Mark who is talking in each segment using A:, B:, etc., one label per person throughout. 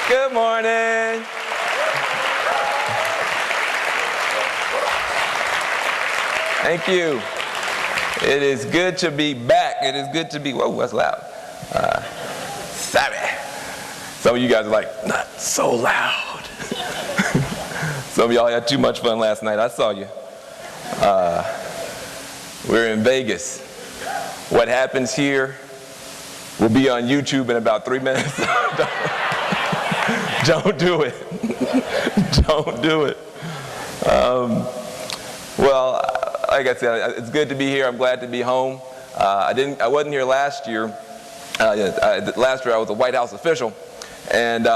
A: Good morning. Thank you. It is good to be back. It is good to be, whoa, that's loud. Sorry. Some of you guys are like, not so loud. Some of y'all had too much fun last night. I saw you. We're in Vegas. What happens here will be on YouTube in about 3 minutes. Don't do it. Don't do it. Well, like I said, it's good to be here. I'm glad to be home. I wasn't here last year. Last year I was a White House official, and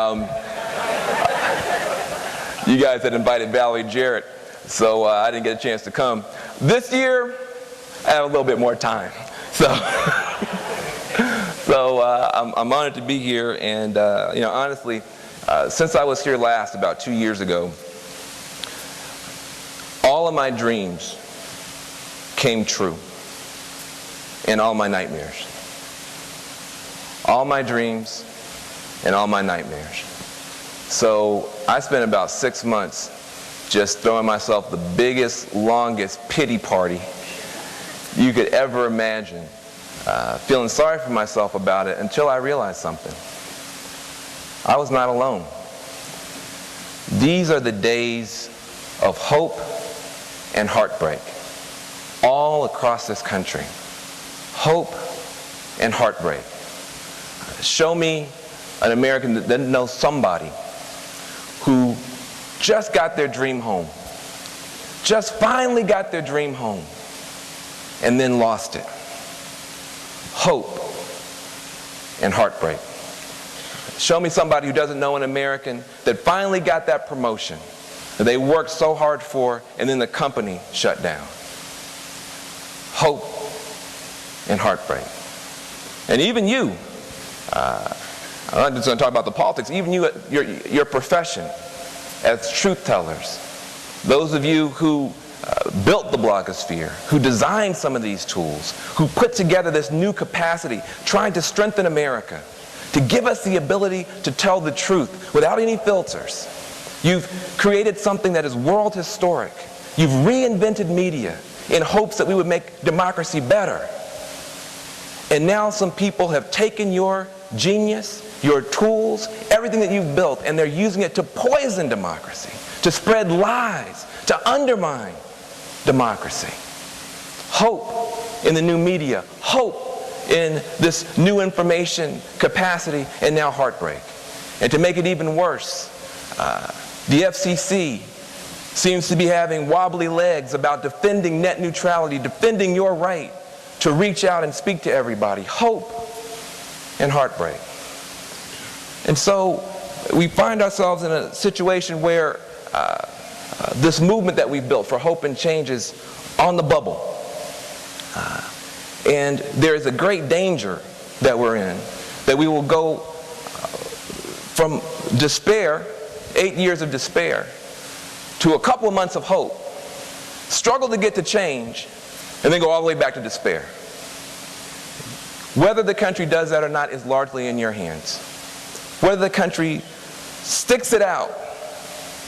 A: you guys had invited Valerie Jarrett, so I didn't get a chance to come. This year, I have a little bit more time, so I'm honored to be here. And honestly, since I was here last, about 2 years ago, all of my dreams came true, and all my nightmares. All my dreams and all my nightmares. So I spent about 6 months just throwing myself the biggest, longest pity party you could ever imagine, feeling sorry for myself about it, until I realized something. I was not alone. These are the days of hope and heartbreak all across this country. Hope and heartbreak. Show me an American that doesn't know somebody who just got their dream home, just finally got their dream home, and then lost it. Hope and heartbreak. Show me somebody who doesn't know an American that finally got that promotion that they worked so hard for, and then the company shut down. Hope and heartbreak. And even you, I'm not just going to talk about the politics, even you at your profession as truth tellers, those of you who built the blogosphere, who designed some of these tools, who put together this new capacity, trying to strengthen America, to give us the ability to tell the truth without any filters. You've created something that is world historic. You've reinvented media in hopes that we would make democracy better. And now some people have taken your genius, your tools, everything that you've built, and they're using it to poison democracy, to spread lies, to undermine democracy. Hope in the new media, hope in this new information capacity, and now heartbreak. And to make it even worse, the FCC seems to be having wobbly legs about defending net neutrality, defending your right to reach out and speak to everybody. Hope and heartbreak. And so we find ourselves in a situation where this movement that we've built for hope and change is on the bubble. And there is a great danger that we're in, that we will go from despair, 8 years of despair, to a couple of months of hope, struggle to get to change, and then go all the way back to despair. Whether the country does that or not is largely in your hands. Whether the country sticks it out,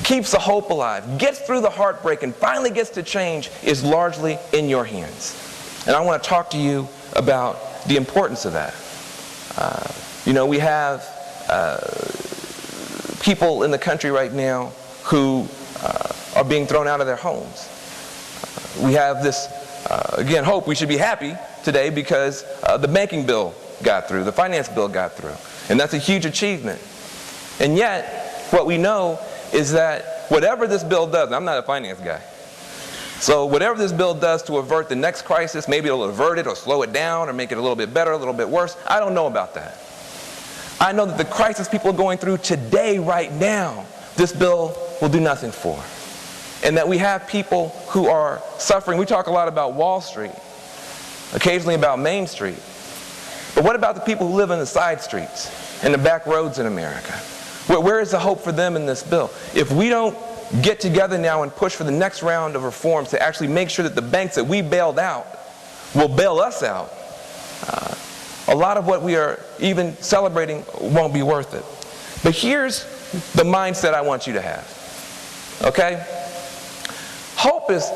A: keeps the hope alive, gets through the heartbreak, and finally gets to change is largely in your hands. And I want to talk to you about the importance of that. We have people in the country right now who are being thrown out of their homes. We have this, again, hope. We should be happy today because the banking bill got through, the finance bill got through, and that's a huge achievement. And yet, what we know is that whatever this bill does, and I'm not a finance guy, so whatever this bill does to avert the next crisis, maybe it'll avert it or slow it down or make it a little bit better, a little bit worse. I don't know about that. I know that the crisis people are going through today, right now, this bill will do nothing for. And that we have people who are suffering. We talk a lot about Wall Street, occasionally about Main Street. But what about the people who live in the side streets and the back roads in America? Where is the hope for them in this bill? If we don't get together now and push for the next round of reforms to actually make sure that the banks that we bailed out will bail us out, a lot of what we are even celebrating won't be worth it. But here's the mindset I want you to have, okay? Hope is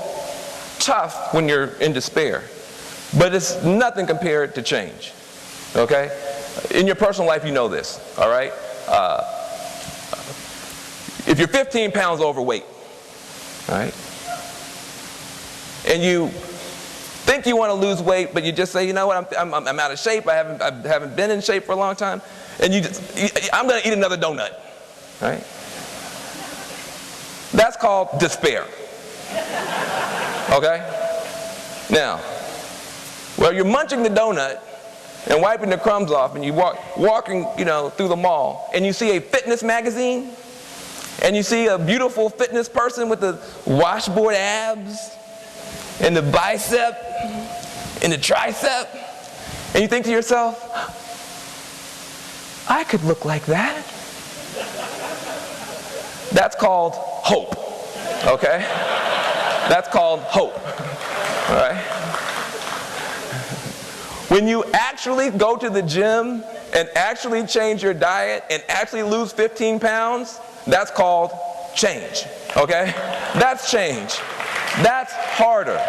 A: tough when you're in despair, but it's nothing compared to change, okay? In your personal life, you know this, all right? If you're 15 pounds overweight, all right, and you think you want to lose weight, but you just say, you know what, I'm out of shape, I haven't been in shape for a long time, and I'm going to eat another donut, right? That's called despair, okay? Now, well, you're munching the donut and wiping the crumbs off, and you walking, through the mall, and you see a fitness magazine, and you see a beautiful fitness person with the washboard abs, and the bicep, and the tricep, and you think to yourself, I could look like that. That's called hope, okay? That's called hope, all right? When you actually go to the gym and actually change your diet and actually lose 15 pounds, that's called change, okay? That's change. That's harder.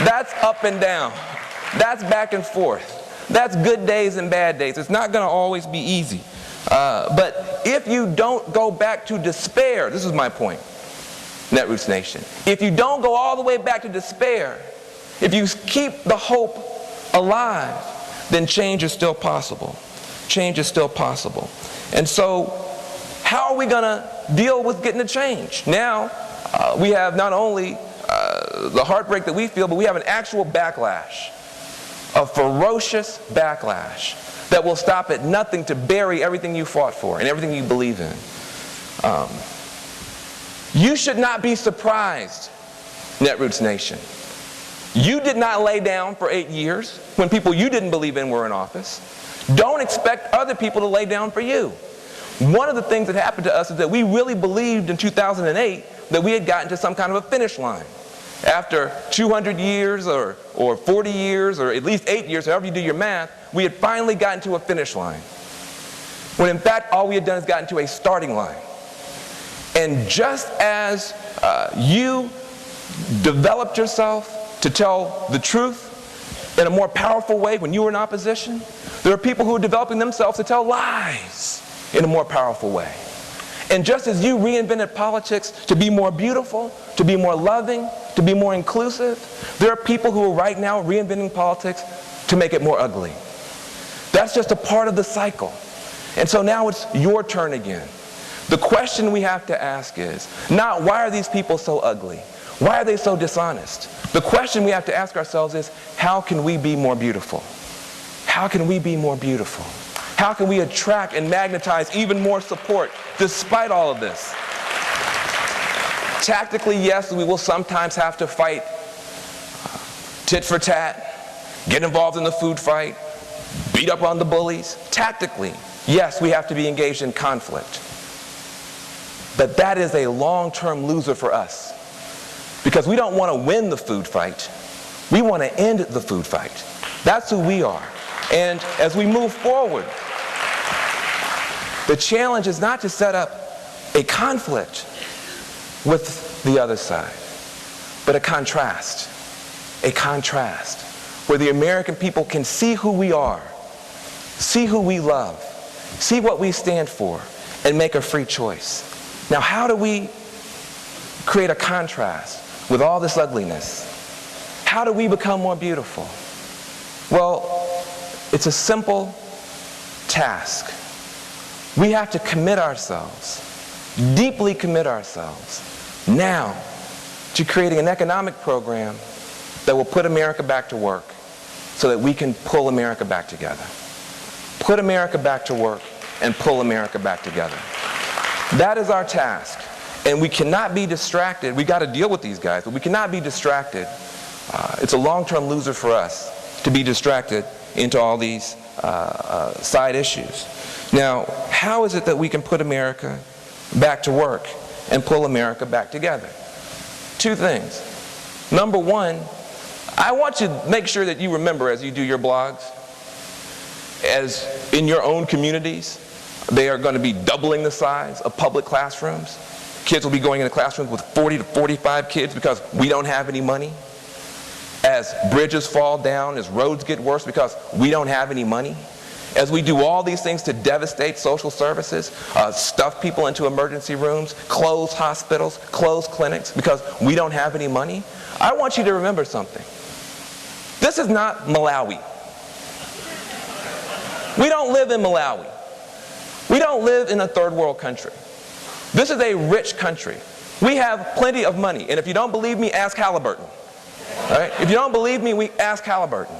A: That's up and down. That's back and forth. That's good days and bad days. It's not going to always be easy. But if you don't go back to despair, this is my point, Netroots Nation. If you don't go all the way back to despair, if you keep the hope alive, then change is still possible. Change is still possible. And so, how are we going to deal with getting a change? Now, we have not only the heartbreak that we feel, but we have an actual backlash, a ferocious backlash that will stop at nothing to bury everything you fought for and everything you believe in. You should not be surprised, Netroots Nation. You did not lay down for 8 years when people you didn't believe in were in office. Don't expect other people to lay down for you. One of the things that happened to us is that we really believed in 2008 that we had gotten to some kind of a finish line. After 200 years or 40 years or at least 8 years, however you do your math, we had finally gotten to a finish line. When in fact all we had done is gotten to a starting line. And just as you developed yourself to tell the truth in a more powerful way when you were in opposition, there are people who are developing themselves to tell lies in a more powerful way. And just as you reinvented politics to be more beautiful, to be more loving, to be more inclusive, there are people who are right now reinventing politics to make it more ugly. That's just a part of the cycle. And so now it's your turn again. The question we have to ask is not why are these people so ugly? Why are they so dishonest? The question we have to ask ourselves is how can we be more beautiful? How can we be more beautiful? How can we attract and magnetize even more support despite all of this? Tactically, yes, we will sometimes have to fight tit for tat, get involved in the food fight, beat up on the bullies. Tactically, yes, we have to be engaged in conflict. But that is a long-term loser for us because we don't want to win the food fight. We want to end the food fight. That's who we are. And as we move forward, the challenge is not to set up a conflict with the other side, but a contrast where the American people can see who we are, see who we love, see what we stand for, and make a free choice. Now, how do we create a contrast with all this ugliness? How do we become more beautiful? Well, it's a simple task. We have to commit ourselves, deeply commit ourselves, now to creating an economic program that will put America back to work so that we can pull America back together. Put America back to work and pull America back together. That is our task. And we cannot be distracted. We've got to deal with these guys, but we cannot be distracted. It's a long-term loser for us to be distracted into all these side issues. Now, how is it that we can put America back to work and pull America back together? Two things. Number one, I want you to make sure that you remember as you do your blogs, as in your own communities, They are going to be doubling the size of public classrooms. Kids will be going into classrooms with 40 to 45 kids because we don't have any money. As bridges fall down, as roads get worse because we don't have any money. As we do all these things to devastate social services, stuff people into emergency rooms, close hospitals, close clinics because we don't have any money, I want you to remember something. This is not Malawi. We don't live in Malawi. We don't live in a third world country. This is a rich country. We have plenty of money. And if you don't believe me, ask Halliburton. All right? If you don't believe me, ask Halliburton.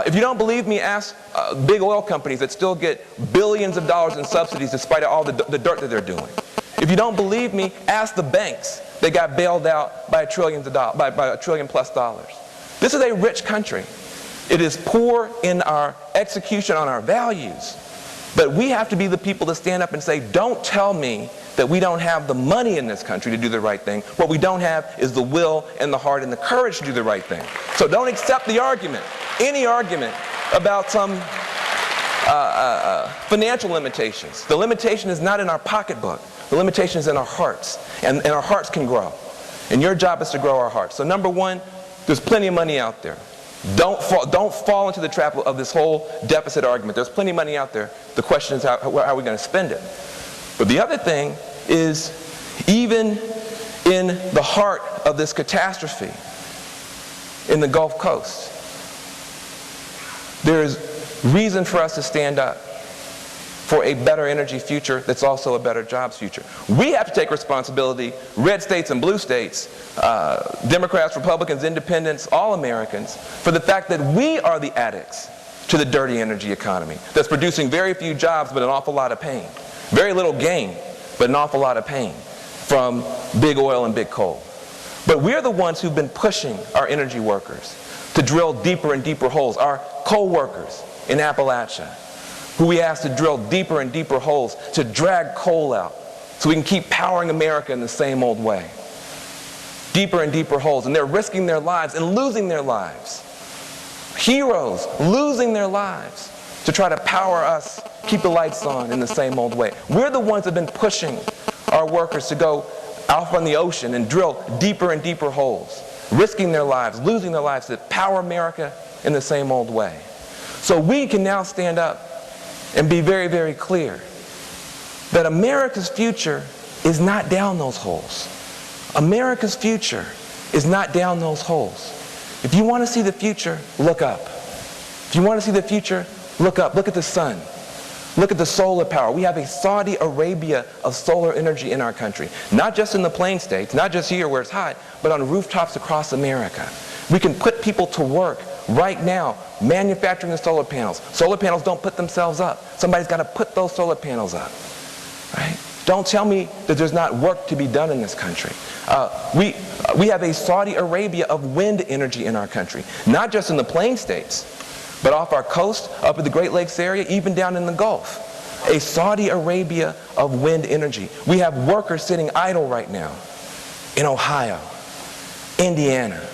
A: If you don't believe me, ask big oil companies that still get billions of dollars in subsidies despite all the dirt that they're doing. If you don't believe me, ask the banks that got bailed out by $1 trillion plus. This is a rich country. It is poor in our execution on our values. But we have to be the people to stand up and say, don't tell me that we don't have the money in this country to do the right thing. What we don't have is the will and the heart and the courage to do the right thing. So don't accept the argument, any argument about some financial limitations. The limitation is not in our pocketbook. The limitation is in our hearts. And our hearts can grow. And your job is to grow our hearts. So number one, there's plenty of money out there. Don't fall into the trap of this whole deficit argument. There's plenty of money out there. The question is how are we going to spend it? But the other thing is, even in the heart of this catastrophe in the Gulf Coast, there is reason for us to stand up for a better energy future that's also a better jobs future. We have to take responsibility, red states and blue states, Democrats, Republicans, independents, all Americans, for the fact that we are the addicts to the dirty energy economy that's producing very few jobs but an awful lot of pain. Very little gain, but an awful lot of pain from big oil and big coal. But we're the ones who've been pushing our energy workers to drill deeper and deeper holes. Our coal workers in Appalachia, who we asked to drill deeper and deeper holes to drag coal out so we can keep powering America in the same old way. Deeper and deeper holes. And they're risking their lives and losing their lives. Heroes losing their lives to try to power us, keep the lights on in the same old way. We're the ones that have been pushing our workers to go out on the ocean and drill deeper and deeper holes, risking their lives, losing their lives to power America in the same old way. So we can now stand up and be very, very clear that America's future is not down those holes. America's future is not down those holes. If you want to see the future, look up. If you want to see the future, look up. Look at the sun. Look at the solar power. We have a Saudi Arabia of solar energy in our country. Not just in the plain states, not just here where it's hot, but on rooftops across America. We can put people to work right now manufacturing the solar panels. Solar panels don't put themselves up. Somebody's got to put those solar panels up. Right? Don't tell me that there's not work to be done in this country. We have a Saudi Arabia of wind energy in our country. Not just in the plain states, but off our coast, up in the Great Lakes area, even down in the Gulf. A Saudi Arabia of wind energy. We have workers sitting idle right now in Ohio, Indiana,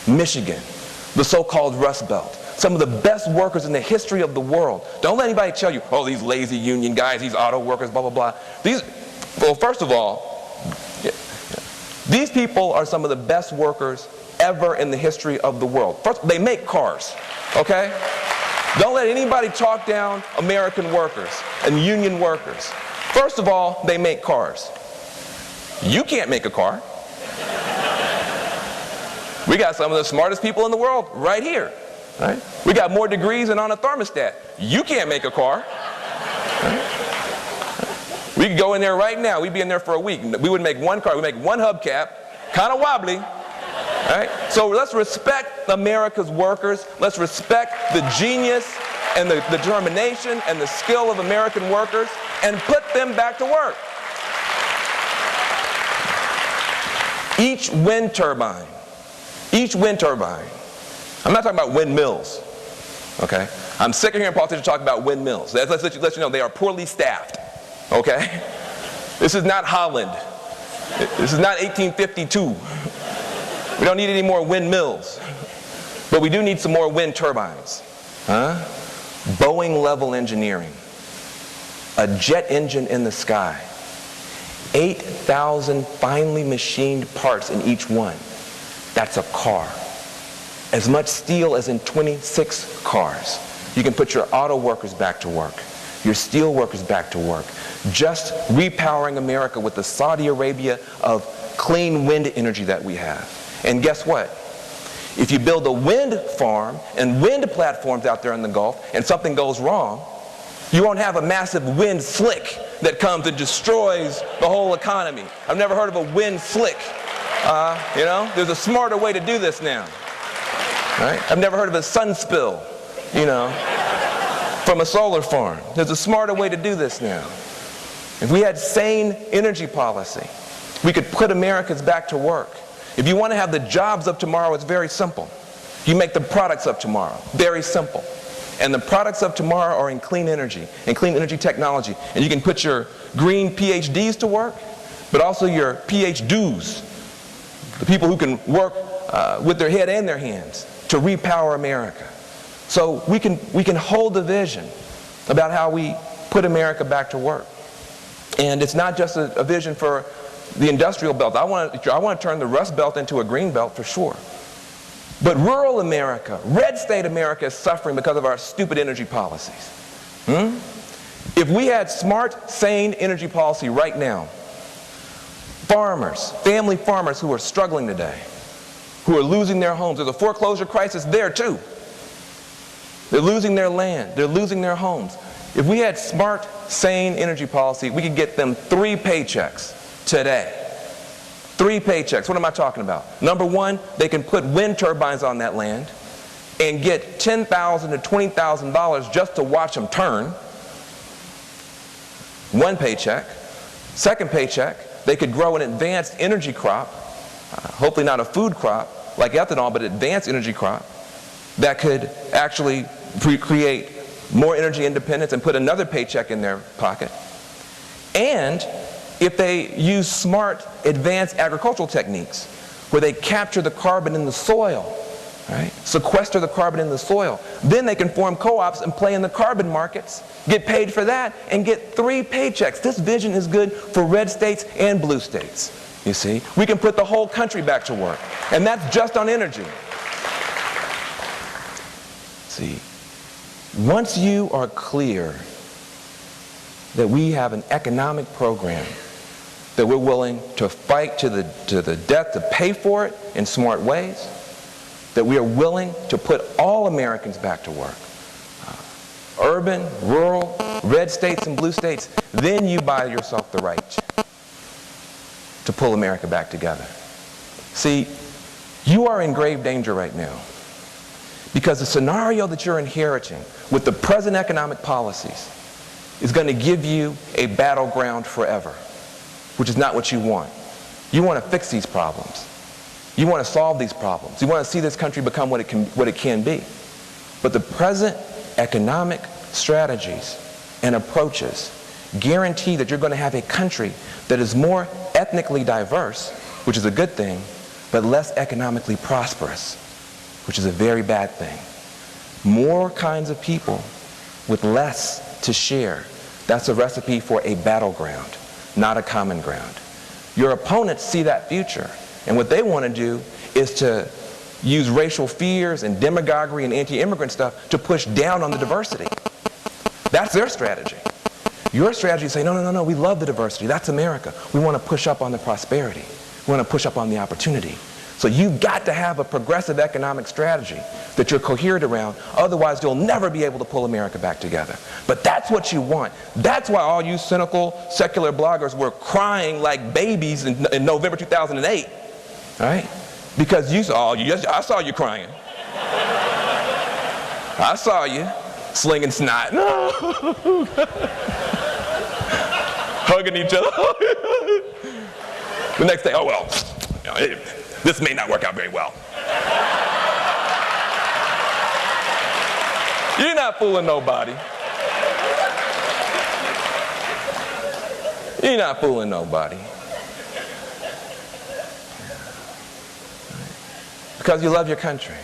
A: Michigan, the so-called Rust Belt. Some of the best workers in the history of the world. Don't let anybody tell you, oh, these lazy union guys, these auto workers, blah, blah, blah. Well, first of all, these people are some of the best workers ever in the history of the world. First, they make cars, okay? Don't let anybody talk down American workers and union workers. First of all, they make cars. You can't make a car. We got some of the smartest people in the world right here. Right? We got more degrees than on a thermostat. You can't make a car. Right? We could go in there right now. We'd be in there for a week. We would make one car. We'd make one hubcap, kind of wobbly. Right? So let's respect America's workers. Let's respect the genius and the determination and the skill of American workers and put them back to work. Each wind turbine, I'm not talking about windmills, okay? I'm sick of hearing politicians talk about windmills. Let's let you know they are poorly staffed, okay? This is not Holland. This is not 1852. We don't need any more windmills. But we do need some more wind turbines. Huh? Boeing level engineering. a jet engine in the sky, 8,000 finely machined parts in each one. That's a car. As much steel as in 26 cars. You can put your auto workers back to work, your steel workers back to work, just repowering America with the Saudi Arabia of clean wind energy that we have. And guess what? If you build a wind farm and wind platforms out there in the Gulf and something goes wrong, you won't have a massive wind slick that comes and destroys the whole economy. I've never heard of a wind slick. There's a smarter way to do this now. Right? I've never heard of a sun spill, from a solar farm. There's a smarter way to do this now. If we had sane energy policy, we could put Americans back to work. If you want to have the jobs of tomorrow, it's very simple. You make the products of tomorrow. Very simple. And the products of tomorrow are in clean energy and clean energy technology. And you can put your green PhDs to work, but also your PhDs, the people who can work with their head and their hands to repower America. So we can hold the vision about how we put America back to work. And it's not just a vision for the industrial belt. I want to turn the Rust Belt into a green belt for sure. But rural America, red state America is suffering because of our stupid energy policies. If we had smart, sane energy policy right now, farmers, family farmers who are struggling today, who are losing their homes, there's a foreclosure crisis there too. They're losing their land, they're losing their homes. If we had smart, sane energy policy, we could get them 3 paychecks today. 3 paychecks. What am I talking about? Number one, they can put wind turbines on that land and get $10,000 to $20,000 just to watch them turn. 1 paycheck. 2nd paycheck, they could grow an advanced energy crop, hopefully not a food crop like ethanol, but an advanced energy crop that could actually create more energy independence and put another paycheck in their pocket. And if they use smart, advanced agricultural techniques where they capture the carbon in the soil, right? Sequester the carbon in the soil, then they can form co-ops and play in the carbon markets, get paid for that, and get 3 paychecks. This vision is good for red states and blue states, you see. We can put the whole country back to work, and that's just on energy. See, once you are clear that we have an economic program that we're willing to fight to the death to pay for it in smart ways, that we are willing to put all Americans back to work, urban, rural, red states and blue states, then you buy yourself the right to pull America back together. See, you are in grave danger right now because the scenario that you're inheriting with the present economic policies is going to give you a battleground forever, which is not what you want. You want to fix these problems. You want to solve these problems. You want to see this country become what it can be. But the present economic strategies and approaches guarantee that you're going to have a country that is more ethnically diverse, which is a good thing, but less economically prosperous, which is a very bad thing. More kinds of people with less to share. That's a recipe for a battleground, not a common ground. Your opponents see that future, and what they want to do is to use racial fears and demagoguery and anti-immigrant stuff to push down on the diversity. That's their strategy. Your strategy is say, no, we love the diversity. That's America. We want to push up on the prosperity. We want to push up on the opportunity. So you've got to have a progressive economic strategy that you're coherent around. Otherwise, you'll never be able to pull America back together. But that's what you want. That's why all you cynical, secular bloggers were crying like babies in November 2008. Right? Because you saw, I saw you crying. I saw you slinging snot. Hugging each other. The next day, oh well, this may not work out very well. You're not fooling nobody. You're not fooling nobody. Because you love your country.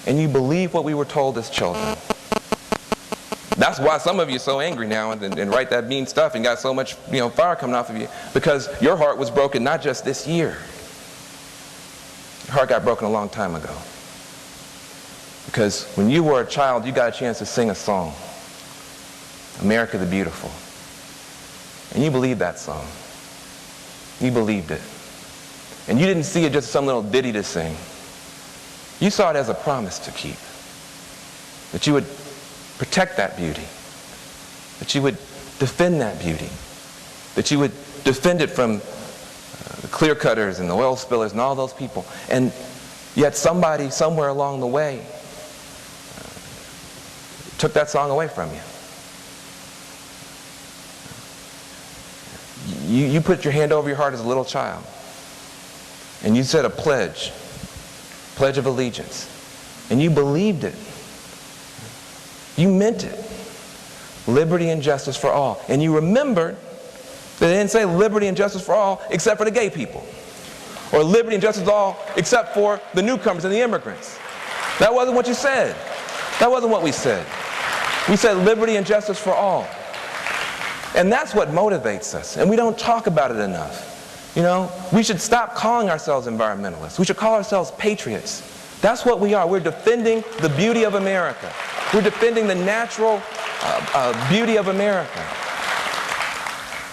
A: And you believe what we were told as children. That's That's why some of you are so angry now and write that mean stuff and got so much, fire coming off of you, because your heart was broken not just this year. Your heart got broken a long time ago. Because when you were a child, you got a chance to sing a song, America the Beautiful. And you believed that song. You believed it. And you didn't see it just as some little ditty to sing. You saw it as a promise to keep. That you would protect that beauty. That you would defend that beauty. That you would defend it from the clear cutters and the oil spillers and all those people. And yet somebody somewhere along the way took that song away from you. You put your hand over your heart as a little child. And you said a pledge of allegiance. And you believed it. You meant it. Liberty and justice for all. And you remembered that they didn't say liberty and justice for all except for the gay people. Or liberty and justice for all except for the newcomers and the immigrants. That wasn't what you said. That wasn't what we said. We said liberty and justice for all. And that's what motivates us. And we don't talk about it enough. We should stop calling ourselves environmentalists. We should call ourselves patriots. That's what we are. We're defending the beauty of America. We're defending the natural beauty of America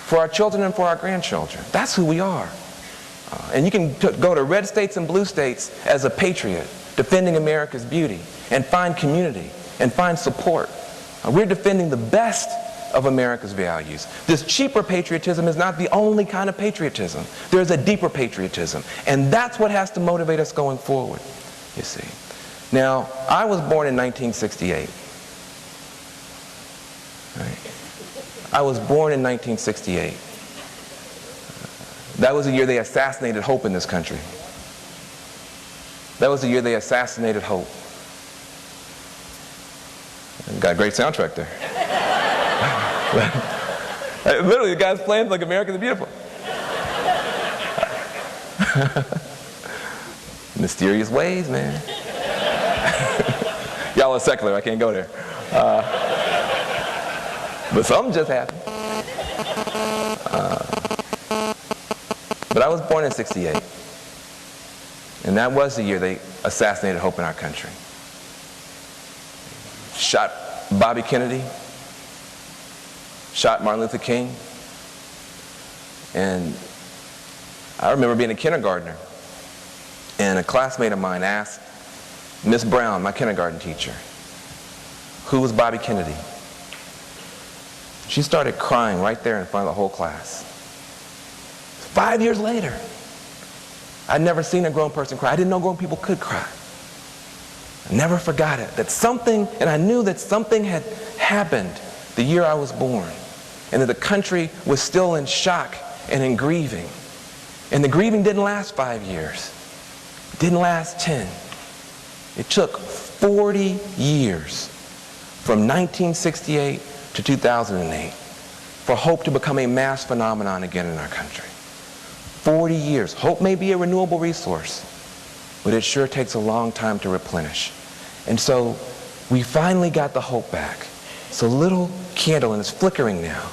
A: for our children and for our grandchildren. That's who we are. And you can go to red states and blue states as a patriot, defending America's beauty, and find community, and find support. We're defending the best of America's values. This cheaper patriotism is not the only kind of patriotism. There's a deeper patriotism. And that's what has to motivate us going forward, you see. Now, I was born in 1968. Right? I was born in 1968. That was the year they assassinated hope in this country. That was the year they assassinated hope. Got a great soundtrack there. Literally, the guy's playing like America the Beautiful. Mysterious ways, man. Y'all are secular, I can't go there. But something just happened. But I was born in '68. And that was the year they assassinated hope in our country. Shot Bobby Kennedy. Shot Martin Luther King. And I remember being a kindergartner, and a classmate of mine asked Miss Brown, my kindergarten teacher, who was Bobby Kennedy? She started crying right there in front of the whole class. 5 years later. I'd never seen a grown person cry. I didn't know grown people could cry. I never forgot it. That something, and I knew that something had happened the year I was born, and that the country was still in shock and in grieving. And the grieving didn't last 5 years. It didn't last 10. It took 40 years from 1968 to 2008 for hope to become a mass phenomenon again in our country. 40 years. Hope may be a renewable resource, but it sure takes a long time to replenish. And so we finally got the hope back. It's a little candle and it's flickering now.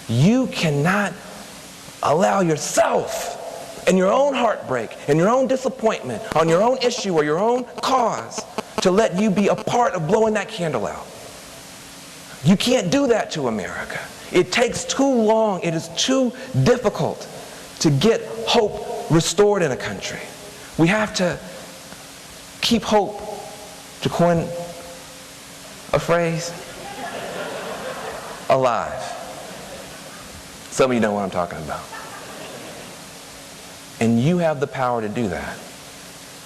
A: You cannot allow yourself and your own heartbreak and your own disappointment on your own issue or your own cause to let you be a part of blowing that candle out. You can't do that to America. It takes too long. It is too difficult to get hope restored in a country. We have to keep hope, to coin a phrase, alive. Some of you know what I'm talking about. And you have the power to do that.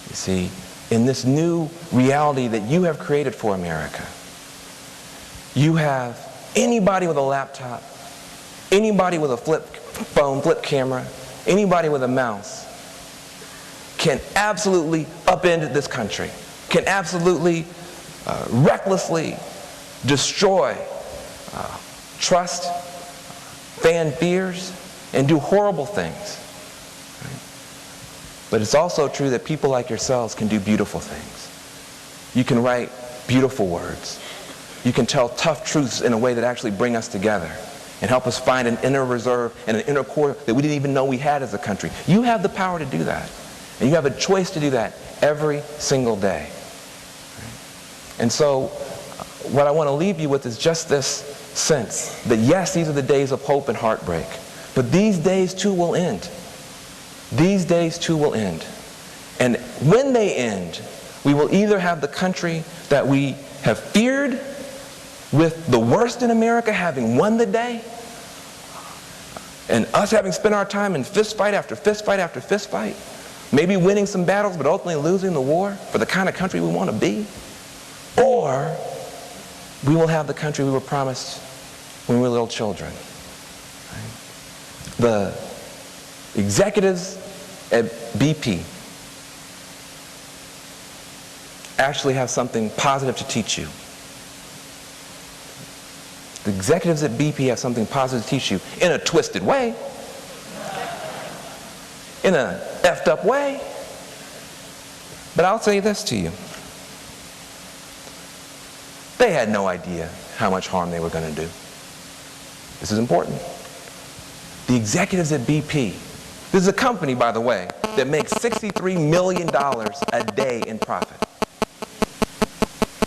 A: You see, in this new reality that you have created for America, you have anybody with a laptop, anybody with a flip phone, flip camera, anybody with a mouse can absolutely upend this country, can absolutely recklessly destroy trust, fan fears, and do horrible things. But it's also true that people like yourselves can do beautiful things. You can write beautiful words. You can tell tough truths in a way that actually bring us together and help us find an inner reserve and an inner core that we didn't even know we had as a country. You have the power to do that. And you have a choice to do that every single day. And so what I want to leave you with is just this sense that yes, these are the days of hope and heartbreak, but these days too will end. These days too will end. And when they end, we will either have the country that we have feared, with the worst in America having won the day, and us having spent our time in fist fight after fist fight after fist fight, maybe winning some battles but ultimately losing the war for the kind of country we want to be, or we will have the country we were promised when we were little children. The executives at BP actually have something positive to teach you. The executives at BP have something positive to teach you in a twisted way, in a effed up way. But I'll say this to you. They had no idea how much harm they were going to do. This is important. The executives at BP, this is a company, by the way, that makes $63 million a day in profit.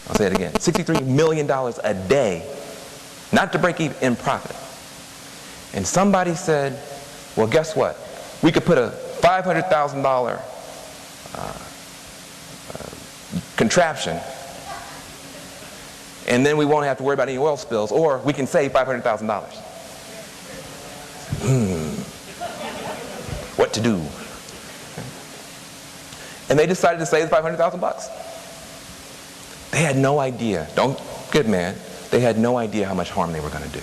A: I'll say it again, $63 million a day, not to break even, in profit. And somebody said, well, guess what? We could put a $500,000 contraption, and then we won't have to worry about any oil spills, or we can save $500,000. What to do? And they decided to save the $500,000. They had no idea. Don't get mad. They had no idea how much harm they were going to do.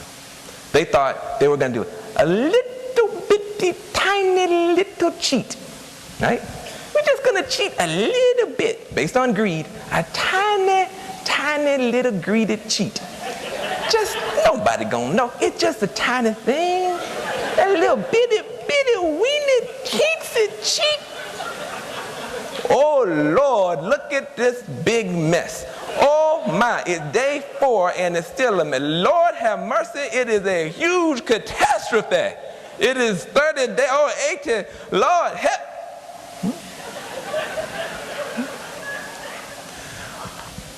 A: They thought they were going to do a little bitty, tiny little cheat, right? We're just going to cheat a little bit based on greed, a tiny, tiny little greedy cheat. Just nobody gonna know. It's just a tiny thing, a little bitty, weeny, teensy cheat. Oh Lord, look at this big mess. Oh my, it's day 4 and it's still a mess. Lord have mercy, it is a huge catastrophe. It is 30 days, oh 18, Lord help.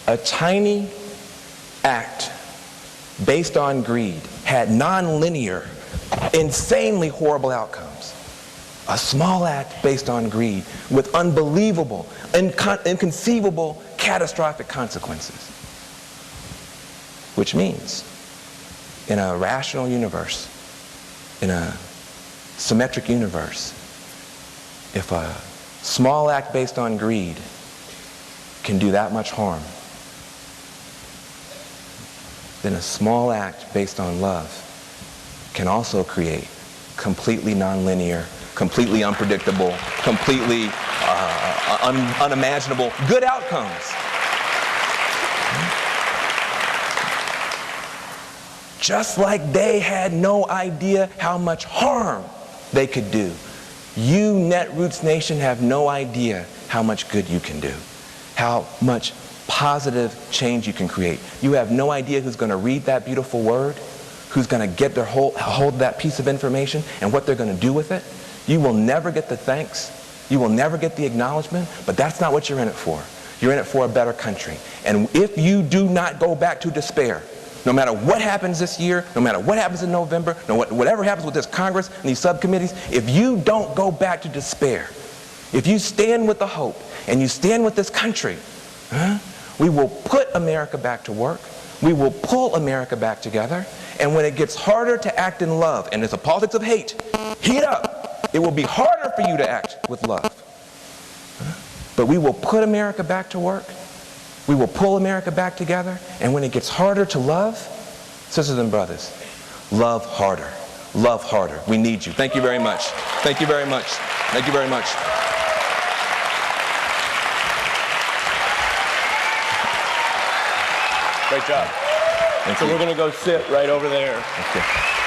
A: A tiny act based on greed had non-linear, insanely horrible outcomes. A small act based on greed with unbelievable, inconceivable, catastrophic consequences. Which means, in a rational universe, in a symmetric universe, if a small act based on greed can do that much harm, then a small act based on love can also create completely nonlinear, completely unpredictable, completely unimaginable good outcomes. Just like they had no idea how much harm they could do, you, Netroots Nation, have no idea how much good you can do, how much positive change you can create. You have no idea who's going to read that beautiful word, who's going to get their hold that piece of information and what they're going to do with it. You will never get the thanks. You will never get the acknowledgement, but that's not what you're in it for. You're in it for a better country. And if you do not go back to despair, no matter what happens this year, no matter what happens in November, whatever happens with this Congress and these subcommittees, if you don't go back to despair, if you stand with the hope and you stand with this country, we will put America back to work. We will pull America back together. And when it gets harder to act in love, and it's a politics of hate, heat up. It will be harder for you to act with love. But we will put America back to work. We will pull America back together. And when it gets harder to love, sisters and brothers, love harder. Love harder. We need you. Thank you very much. Thank you very much. Thank you very much.
B: Great job. So we're going to go sit right over there.
A: Okay.